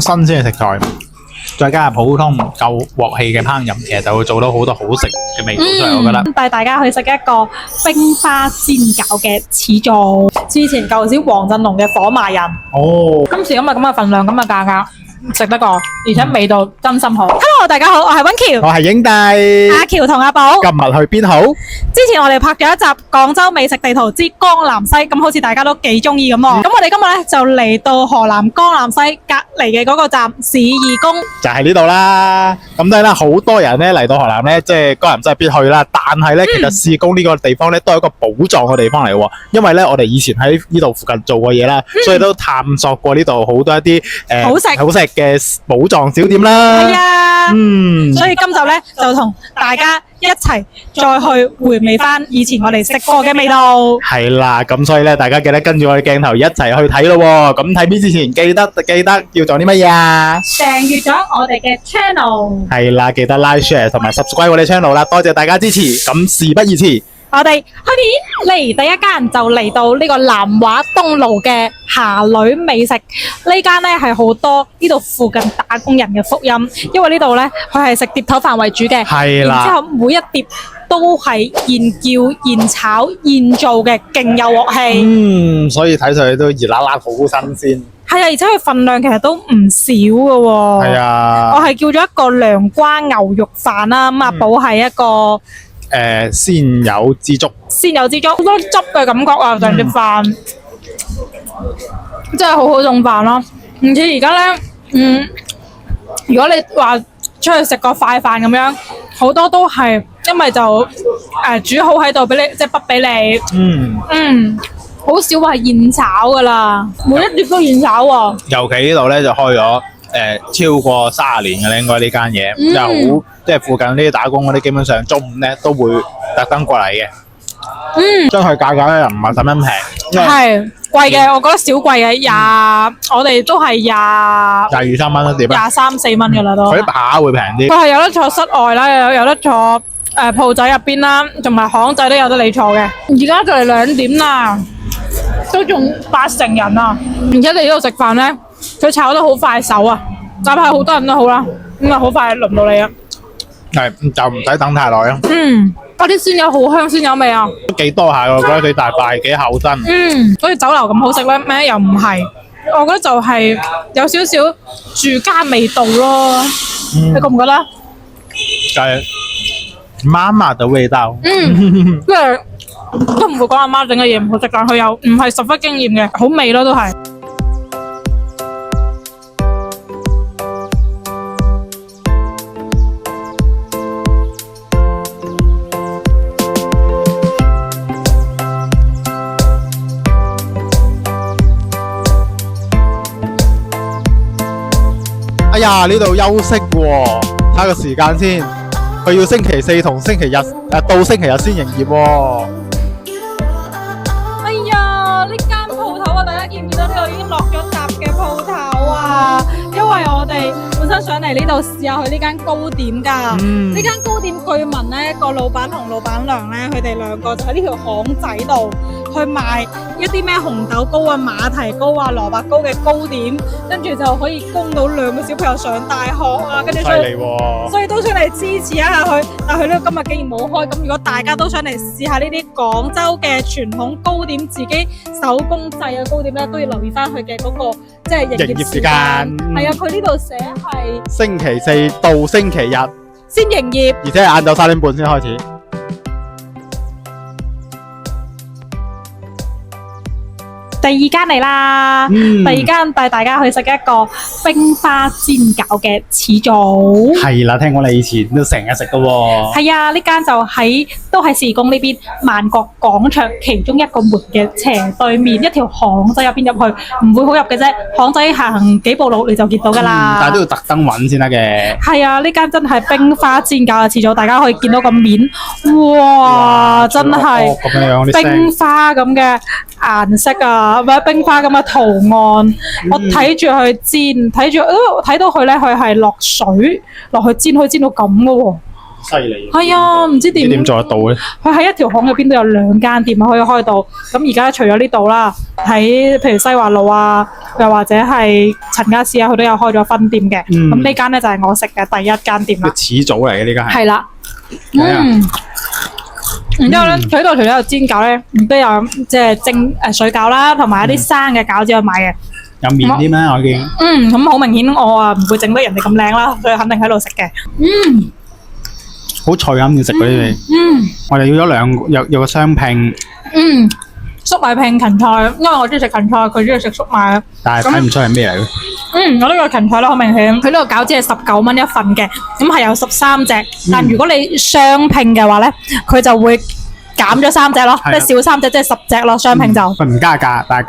新鮮嘅食材，再加入普通夠鑊氣嘅烹飪，其實就會做到好多好食嘅味道出嚟。我覺得帶大家去食一個冰花煎餃嘅始祖，之前舊時黃振龍嘅火麻仁，哦，今時今日咁嘅份量，咁嘅價格。食得過，而且味道真心好。Hello， 大家好，我係溫喬，我係影帝阿喬同阿寶。今日去邊好？之前我哋拍咗一集廣州美食地圖之江南西，咁好似大家都幾中意咁喎。咁我哋今日咧就嚟到河南江南西隔離嘅嗰個站市義宮，就係呢度啦。咁當然啦，好多人咧嚟到河南咧，即係江南西必去啦。但係咧，其實市義宮呢個地方咧都係一個寶藏嘅地方嚟喎。因為咧，我哋以前喺呢度附近做過嘢啦，所以都探索過呢度好多一啲好食嘅寶藏小店啦。係啊，所以今集咧就同大家一齊再去回味翻以前我哋食過嘅味道。係啦，咁所以咧，大家記得跟住我哋鏡頭一齊去睇咯。咁睇片之前記得要做啲乜嘢啊？訂閱咗我哋嘅 channel。係啦，記得 like share 同埋 subscribe 我哋 channel 啦，多謝大家支持。咁事不宜遲，我哋開片嚟第一間就嚟到呢個南華東路嘅霞女美食。呢間咧係好多呢度附近打工人嘅福音，因為呢度咧佢係食碟頭飯為主嘅，係啦，然之後每一碟都係現叫、現炒、現做嘅，勁有鑊氣。所以睇上去都熱辣辣，好新鮮。係啊，而且佢份量其實都唔少嘅喎。係啊，我係叫咗一個涼瓜牛肉飯啦，咁阿寶係一個鮮有枝竹，好多汁嘅感覺啊！成碟飯真係好好種飯咯。而且而家咧，如果你話出去食個快飯咁樣，好多都係因為就煮好喺度俾你，即係畢俾你。好少話現炒噶啦，每一碟都現炒喎。尤其呢度咧就開咗超過30年嘅咧，應該呢間嘢，即係好，即係附近呢啲打工嗰啲，基本上中午咧都會特登過嚟嘅。將佢價格咧又唔係十蚊平，係貴嘅，我覺得少貴嘅，我哋都係22、23蚊一碟啊，23、4蚊噶啦都。佢啲扒會平啲。佢係有得坐室外啦，有得坐鋪仔入邊啦，同埋巷仔都有得你坐嘅。而家就嚟2點啦，都仲8成人啊！而且你呢度食飯咧，佢炒得好快手啊，哪怕好多人都好啦，咁啊好快輪到你啊！係就唔使等太耐啊！嗰啲鮮油好香，鮮油味啊！都幾多下，我覺得幾大塊，幾厚身。好似酒樓咁好食咧咩？又唔係，我覺得就係有少少住家味道咯。你覺唔覺得？就係媽媽嘅味道。即係都唔會講阿媽整嘅嘢唔好食，但佢又唔係十分驚豔嘅，好味咯都係。哎呀，呢度休息喎，睇下個時間先。佢要星期四同星期日到星期日先營業喎。哎呀，呢間鋪頭啊，大家見唔見到呢度已經落咗閘嘅鋪頭啊？因為我哋本身想嚟呢度試下去呢間糕點㗎。呢間糕點據聞呢個老闆同老闆娘呢，佢哋兩個就喺呢條巷仔度去賣一啲咩紅豆糕啊、馬蹄糕啊、蘿蔔糕嘅糕點，跟住就可以供到2個小朋友上大學啊，跟住所以都想嚟支持一下佢。但係佢呢今日竟然冇開，咁如果大家都想嚟試下呢啲廣州嘅傳統糕點，自己手工製嘅糕點咧，都要留意翻佢嘅嗰個即係營業時間。係啊，佢呢度寫係星期四到星期日先營業，而且係晏晝3點半先開始。第二間嚟啦，第二間帶大家去食一個冰花煎餃嘅始祖。係啦，聽講你以前都成日食噶喎。係啊，呢間就都喺市義宮呢邊萬國廣場其中一個門嘅斜對面，一條巷仔入邊入去，唔會好入嘅啫。巷仔行幾步路你就見到噶啦。但係都要特登揾先得嘅。係啊，呢間真係冰花煎餃嘅始祖，大家可以見到個面，哇，真係冰花咁嘅顏色啊，或者冰花咁嘅圖案。我睇住佢煎，睇到佢咧，佢係落水落去煎，可以煎到咁嘅喎。犀利。係啊，唔知點做得到咧？佢喺一條巷入邊都有2間店可以開到。咁而家除咗呢度啦，喺譬如西華路啊、又或者係陳家私啊，佢都有開咗分店嘅。咁呢間咧就係我食嘅第一間店啦。始祖嚟嘅呢間係。係啦，然之後咧，佢呢度除咗有煎餃咧，亦都有即係蒸水餃啦，同埋一啲生嘅餃子去買嘅。有麵添咩？我見。咁好明顯我啊唔會整得人哋咁靚啦，所以肯定喺度食嘅。好脆咁要食嗰啲味。我哋要咗有個雙拼。粟米拼芹菜，因為我中意食芹菜，佢中意食粟米。但係睇唔出係咩嚟嘅。我呢個芹菜咧好明顯，佢呢個餃子係19蚊一份嘅，咁係有13隻。但如果你雙拼嘅話咧，佢就會減咗3隻咯，即係少3隻，即係10隻咯。雙拼就佢唔加價，但係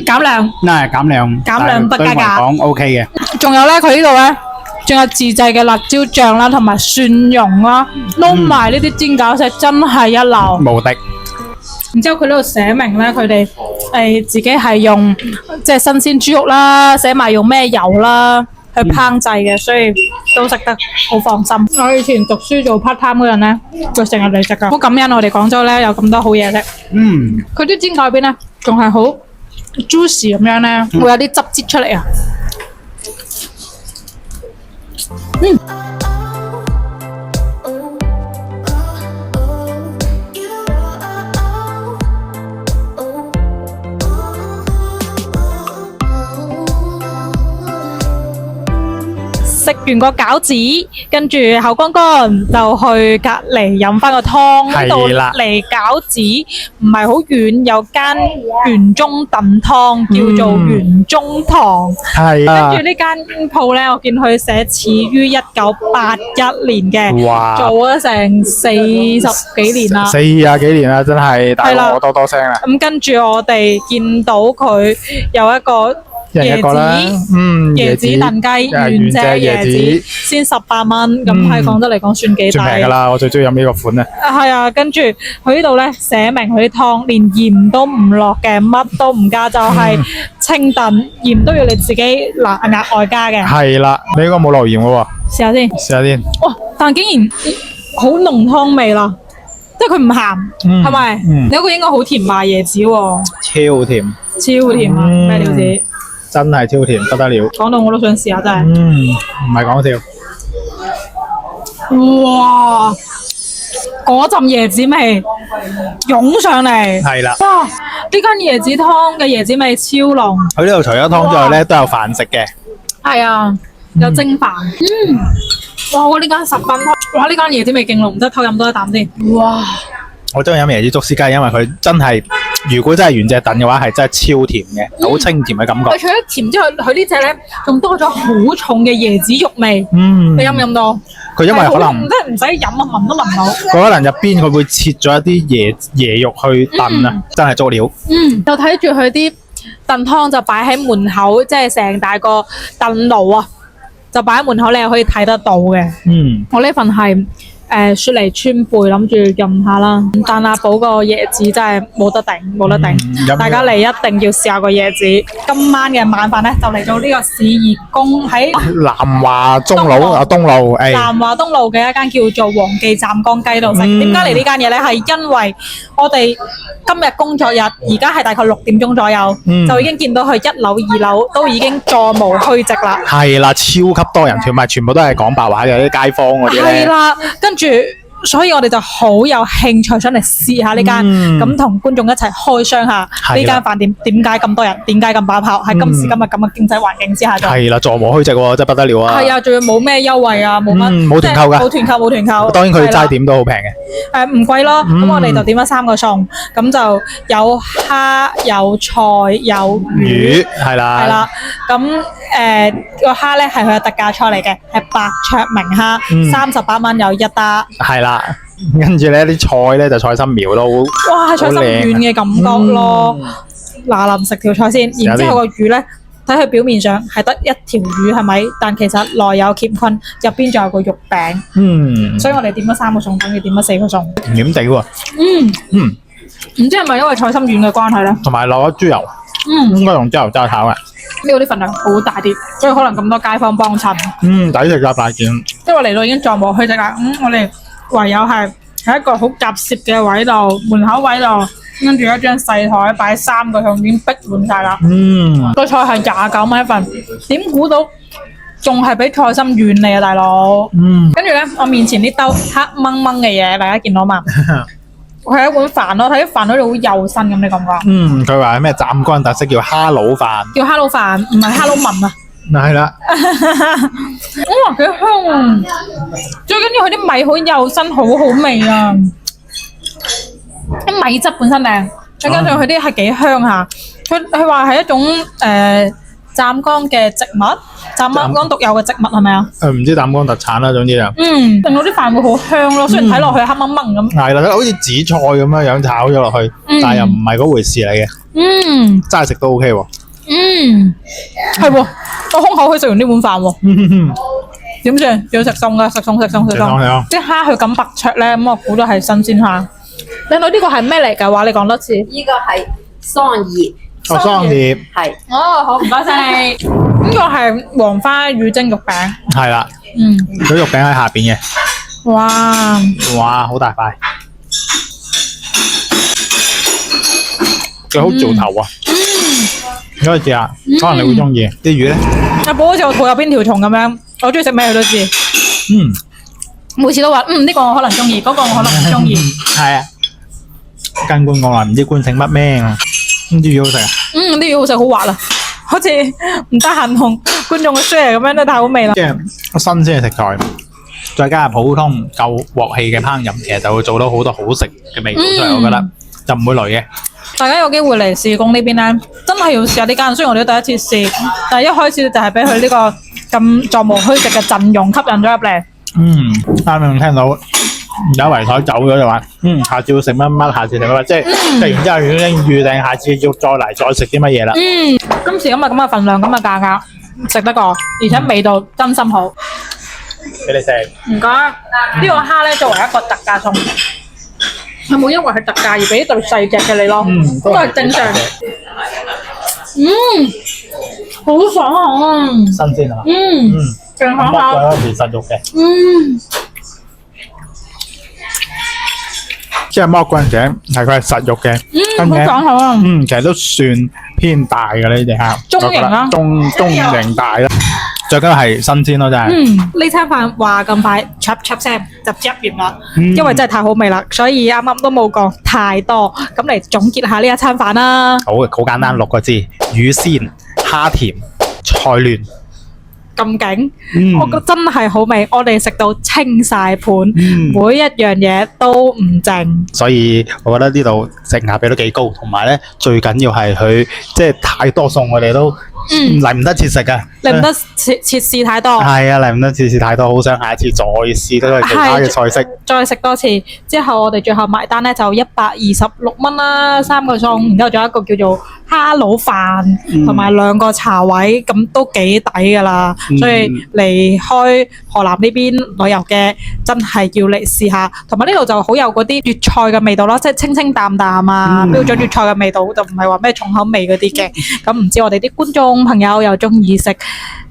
減量。嗱減量。減量不加價。講 OK 嘅。仲有咧，佢呢度咧，仲有自製嘅辣椒醬啦，同埋蒜蓉啦，撈埋呢啲煎餃食真係一流。無敵。然之後佢呢度寫明咧，佢哋自己係用即係新鮮豬肉啦，寫埋用咩油啦去烹製嘅，所以都食得好放心。我以前讀書做 part time 嗰陣咧，就成日嚟食噶，好感恩我哋廣州咧有咁多好嘢食。佢啲煎餃入邊咧，仲係好 juicy 咁樣咧，會有啲汁擠出嚟啊。食完個餃子，跟住口乾乾就去隔離飲翻個湯。呢度離餃子唔係好遠，有間園中燉湯叫做園中堂。係啊。跟住呢間鋪咧，我見佢寫始於1981年嘅，做咗成40幾年啦。40幾年啦，真係大過我多聲啦。咁跟住我哋見到佢有一個。椰子，椰子燉雞，原隻椰子先18蚊，咁喺廣州嚟講算幾抵。算平噶啦，我最中意飲呢個款咧。係啊，跟住佢呢度咧寫明佢啲湯連鹽都唔落嘅，乜都唔加，就係清燉，鹽都要你自己額外加嘅。係啦，你應該冇落鹽嘅喎。試下先。試下先。哇！但竟然好濃湯味啦，即係佢唔鹹，係咪？你嗰個應該好甜吧椰子喎。超甜。超甜啊！咩料子？真係超甜，不得了。講到我都想試下真係。唔係講笑。哇！嗰陣椰子味湧上嚟。係啦。哇！呢間椰子湯嘅椰子味超濃。佢呢度除咗湯之外咧，都有飯食嘅。係啊，有蒸飯。哇！我呢間10分湯，哇！呢間椰子味勁濃，唔得偷飲多一啖先。哇！我中意飲椰子粥絲雞，因為佢真係，如果真係原隻燉嘅話，係真係超甜嘅，好清甜嘅感覺。佢除咗甜之外，佢呢隻咧仲多咗好重嘅椰子肉味。你飲唔飲到？佢因為可能真係唔使飲啊，聞都聞到。佢可能入邊佢會切咗一啲椰肉去燉啊，真係足料。就睇住佢啲燉湯就擺喺門口，即係成大個燉爐啊，就擺喺門口，你又可以睇得到嘅。我呢份係。雪梨川貝諗住飲下啦，但阿寶個椰子真係冇得頂，冇得頂。大家嚟一定要試下個椰子。今晚嘅晚飯咧就嚟到呢個市義宮喺南華東路南華東路嘅一間叫做黃記湛江雞度食。點解嚟呢間嘢咧？係因為我哋今日工作日，而家係大概6點鐘左右，就已經見到佢1樓、2樓都已經座無虛席啦。係啦，超級多人，全部都係講白話嘅啲街坊嗰啲咧。係啦，跟住，所以我哋就好有興趣想嚟試下呢間，咁同觀眾一齊開箱下呢間飯店點解咁多人，點解咁爆泡，喺今時今日咁嘅經濟環境之下就係啦，座無虛席喎，真係不得了啊！係啊，仲要冇咩優惠啊，冇乜冇團購㗎，冇團購。當然佢齋點都好平嘅，唔貴咯。咁我哋就點咗3個餸，咁就有蝦、有菜、有魚，係啦。咁個蝦咧係佢嘅特價菜嚟嘅，係白灼明蝦，38蚊有1打。係啦。跟住咧啲菜咧就菜心苗都哇，係菜心軟嘅感覺咯。嗱，臨食條菜先，然之後個魚咧，睇佢表面上係得一條魚係咪？但其實內有乾坤，入邊仲有個肉餅。所以我哋點咗3個餸，等於點咗4個餸。甜地喎。唔知係咪因為菜心軟嘅關係咧？同埋落咗豬油。應該用豬油渣炒嘅。呢個啲份量好大啲，所以可能咁多街坊幫襯。抵食㗎大件。因為嚟到已經座無虛席啦，我哋唯有係喺一個好夾攝嘅位度，門口位度跟住一張細台擺3個向已經逼滿晒啦。個菜係29蚊一份，點估到仲係比菜心軟嚟啊，大佬！跟住咧，我面前呢兜黑掹掹嘅嘢，大家見到嘛？佢係一碗飯咯，睇啲飯好似好幼身咁，你覺唔覺？佢話咩湛江特色叫哈魯飯，叫哈魯飯，唔係哈魯文啊！係啦，哇，幾香啊！最緊要佢啲米好幼身，好好味啊！啲米質本身靚，再加上佢啲係幾香下。佢話係一種湛江嘅植物，湛江獨有嘅植物係咪啊？唔知湛江特產啦，總之就令到啲飯會好香咯。雖然睇落去黑掹掹咁，係啦，好似紫菜咁樣炒咗落去，但係又唔係嗰回事嚟嘅。齋食都 OK 喎。係喎，我空口可以食完呢碗飯喎。點算？要食餸噶，食餸。啲蝦佢咁白灼咧，咁我估都係新鮮蝦。靚女呢個係咩嚟㗎？話你講多次。呢個係桑葉。桑葉係。好，唔該晒你。呢個係黃花魚蒸肉餅。係啦。佢肉餅喺下邊嘅。哇，好大塊。佢好嚼頭啊！嗰個字啊，可能你會中意啲魚咧。阿寶好似我肚入邊條蟲咁樣，我中意食咩佢都知。每次都話呢個我可能中意，嗰個我可能唔中意。係啊，跟觀眾話唔知觀醒乜咩啊？啲魚好食啊？啲魚好食，好滑啊，好似唔得閒同觀眾嘅 share 咁樣都太好味啦。即係新鮮嘅食材，再加上普通夠鑊氣嘅烹飪，其實就會做到好多好食嘅味道出嚟。我覺得就唔會累嘅。大家有機會嚟試工呢邊咧，真係要試下呢間。雖然我哋都第一次試，但係一開始就係俾佢呢個咁座無虛席嘅陣容吸引咗入嚟。啱啱聽到有圍台走咗就話，下次要食乜乜，下次食乜乜，即係食完之後已經預定下次要再嚟再食啲乜嘢啦。今次咁嘅份量，咁嘅價格食得過，而且味道真心好。俾你食。唔該，呢個蝦咧作為一個特價餸。係冇因為係特價而俾一對細隻嘅你咯，都係正常。好爽啊！新鮮係嘛？勁爽口。剝咗條實肉嘅。即係剝嗰陣時係佢係實肉嘅。好爽口啊！其實都算偏大嘅呢隻蝦。中型啦。中型大啦。最緊要係新鮮咯，真係。呢餐飯話咁快，chap 聲就執完啦，因為真係太好味啦，所以啱啱都冇講太多，咁嚟總結下呢一餐飯啦。好簡單6個字：魚鮮、蝦甜、菜嫩。咁勁，我覺得真係好味，我哋食到清晒盤，每一樣嘢都唔剩。所以我覺得呢度性價比都幾高，同埋咧最緊要係佢即係太多餸，我哋都嚟唔得切食噶，嚟唔得切試太多。係啊，嚟唔得切試太多，好想下一次再試多其他嘅菜式，再食多次。之後我哋最後埋單咧就126蚊啦，3個餸，然之後仲有一個叫做哈魯飯，同埋2個茶位，咁都幾抵噶啦。所以離開河南呢邊旅遊嘅，真係要嚟試下。同埋呢度就好有嗰啲粵菜嘅味道咯，即係清清淡淡啊，標準粵菜嘅味道，就唔係話咩重口味嗰啲嘅。咁唔知我哋啲觀眾朋友又中意食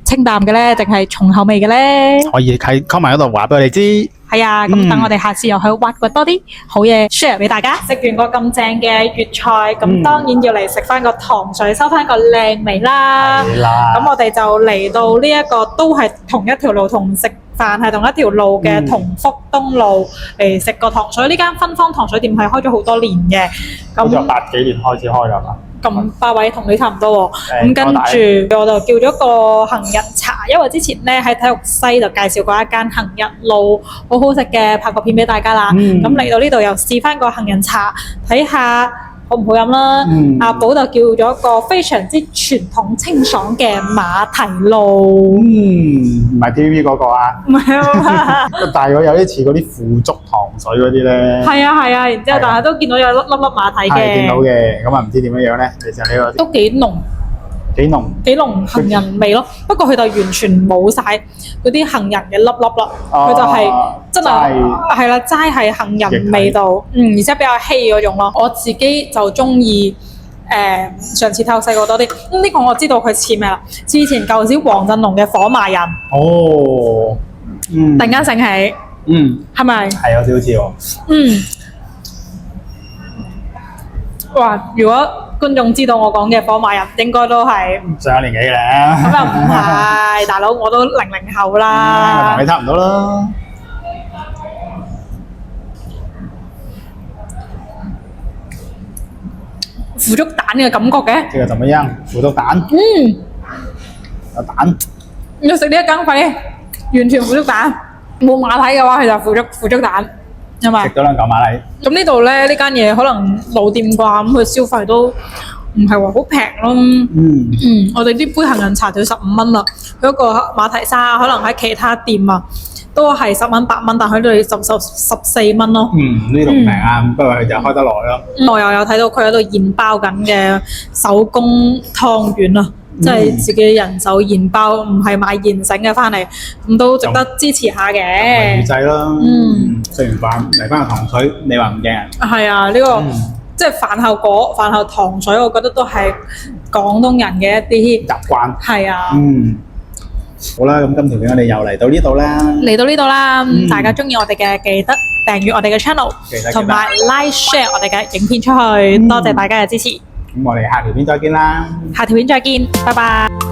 清淡嘅咧，定係重口味嘅咧？可以喺 comment 嗰度話俾我哋知。係啊，咁等我哋下次又去挖掘多啲好嘢 share 俾大家。食完個咁正嘅粵菜，咁當然要嚟食翻個糖水，收翻個靚味啦。咁我哋就嚟到呢一個都係同一條路，同食飯係同一條路嘅同福東路嚟食個糖水。呢間芬芳糖水店係開咗好多年嘅，咁就80幾年開始開㗎嘛。咁8位同你差唔多喎，咁跟住我就叫咗個杏仁茶，因為之前咧喺體育西就介紹過一間杏仁露好好食嘅，拍個片俾大家啦。咁嚟到呢度又試翻個杏仁茶，睇下好唔好飲啦。阿寶就叫咗個非常之傳統清爽嘅馬蹄露。唔係 TVB 嗰個啊？唔係啊，但係我有啲似嗰啲腐竹糖水嗰啲咧。係啊，然之後但係都見到有粒粒馬蹄嘅。係見到嘅，咁啊唔知點樣咧？其實呢個都幾濃。幾濃杏仁味咯，不過佢就完全冇晒嗰啲杏仁嘅粒粒啦，佢就係真係係啦，齋係杏仁味道，而且比較稀嗰種咯。我自己就中意上次睇我細個多啲，呢個我知道佢似咩啦？似以前舊時黃振龍嘅火麻仁。哦，突然間醒起，係咪？係有少少似喎。哇！如果觀眾知道我講嘅火馬人，應該都係上咗年紀嘅咁咧，又唔係，大佬我都00後我啦同你。差唔多啦。腐竹蛋嘅感覺嘅，這個怎麼樣？腐竹蛋，有蛋，要食呢一羹飯，完全腐竹蛋。冇馬蹄嘅話，佢就腐竹蛋，係咪食？咗兩嚿馬蹄。咁呢度咧，呢間嘢可能老店啩，咁佢消費都唔係話好平咯。我哋啲杯杏仁茶就要15蚊啦，佢一個馬蹄沙可能喺其他店啊都係10蚊8蚊，但係佢哋就14蚊咯。呢度唔平啊，不過佢就開得耐咯。我又有睇到佢喺度現包緊嘅手工湯圓啊，即係自己人手現包，唔係買現成嘅翻嚟，咁都值得支持下預嘅。製啦。食完飯嚟翻個糖水，你話唔驚啊？係啊，呢個即係飯後果、飯後糖水，我覺得都係廣東人嘅一啲習慣。係啊。好啦，咁今條片我哋又嚟到呢度啦。嚟到呢度啦，大家中意我哋嘅記得訂閱我哋嘅 channel，記得同埋 like share 我哋嘅影片出去，多謝大家嘅支持。咁我哋下條片再見啦。下條片再見，拜拜。